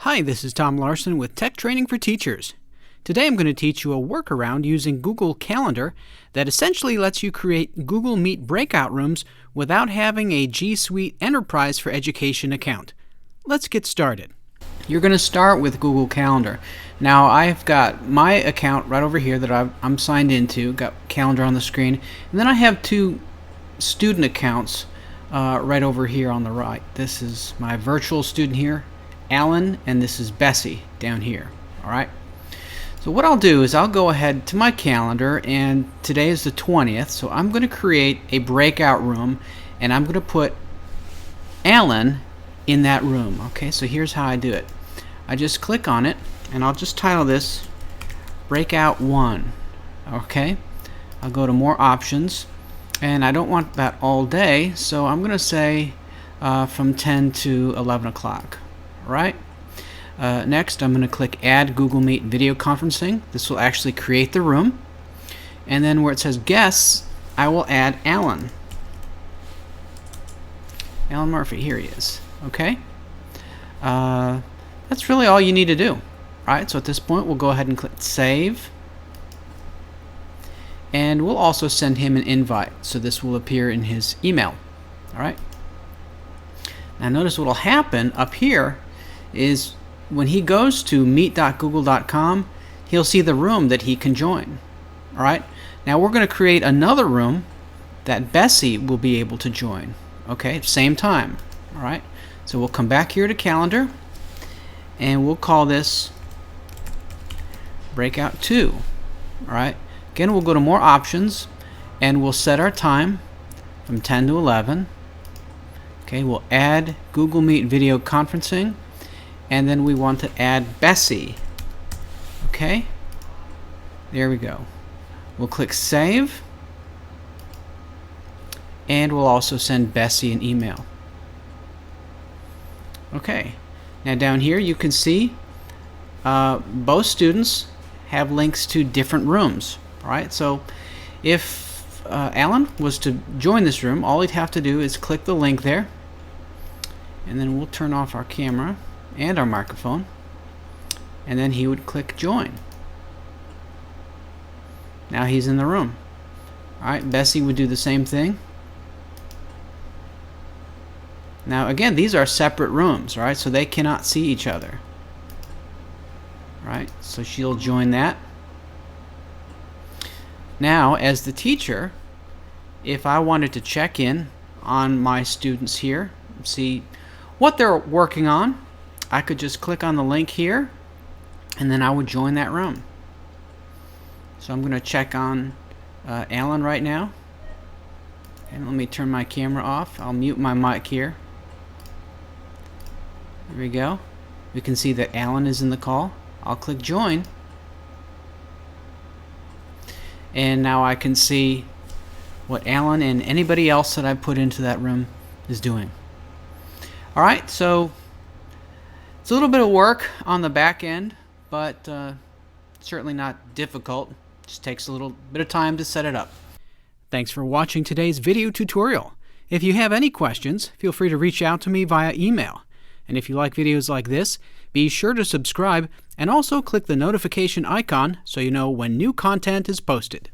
Hi, this is Tom Larson with Tech Training for Teachers. Today I'm going to teach you a workaround using Google Calendar that essentially lets you create Google Meet breakout rooms without having a G Suite Enterprise for Education account. Let's get started. You're going to start with Google Calendar. Now I've got my account right over here that I'm signed into, got Calendar on the screen, and then I have two student accounts right over here on the right. This is my virtual student here, Alan, and this is Bessie down here. Alright, so what I'll do is I'll go ahead to my calendar, and today is the 20th, so I'm going to create a breakout room and I'm going to put Alan in that room. Okay, so here's how I do it. I just click on it and I'll just title this Breakout 1. Okay, I'll go to more options, and I don't want that all day, so I'm going to say from 10 to 11 o'clock. Right. Next, I'm going to click Add Google Meet Video Conferencing. This will actually create the room. And then where it says Guests, I will add Alan. Alan Murphy, here he is. Okay. That's really all you need to do. All right. So at this point, we'll go ahead and click Save. And we'll also send him an invite. So this will appear in his email. All right. Now notice what will happen up here is when he goes to meet.google.com, he'll see the room that he can join. Alright, now we're going to create another room that Bessie will be able to join. Okay, same time. Alright, so we'll come back here to Calendar and we'll call this Breakout 2. Alright, again we'll go to more options and we'll set our time from 10 to 11. Okay, we'll add Google Meet Video Conferencing. And then we want to add Bessie. Okay, there we go. We'll click Save, and we'll also send Bessie an email. Okay, now down here you can see both students have links to different rooms. All right, so if Alan was to join this room, all he'd have to do is click the link there, and then we'll turn off our camera and our microphone, and then he would click Join. Now he's in the room. Alright, Bessie would do the same thing. Now again, these are separate rooms, right? So they cannot see each other. Right? So she'll join that. Now, as the teacher, if I wanted to check in on my students here, see what they're working on, I could just click on the link here and then I would join that room. So I'm going to check on Alan right now. And let me turn my camera off. I'll mute my mic here. There we go. We can see that Alan is in the call. I'll click Join. And now I can see what Alan and anybody else that I put into that room is doing. Alright, so it's a little bit of work on the back end, but certainly not difficult. Just takes a little bit of time to set it up. Thanks for watching today's video tutorial. If you have any questions, feel free to reach out to me via email. And if you like videos like this, be sure to subscribe and also click the notification icon so you know when new content is posted.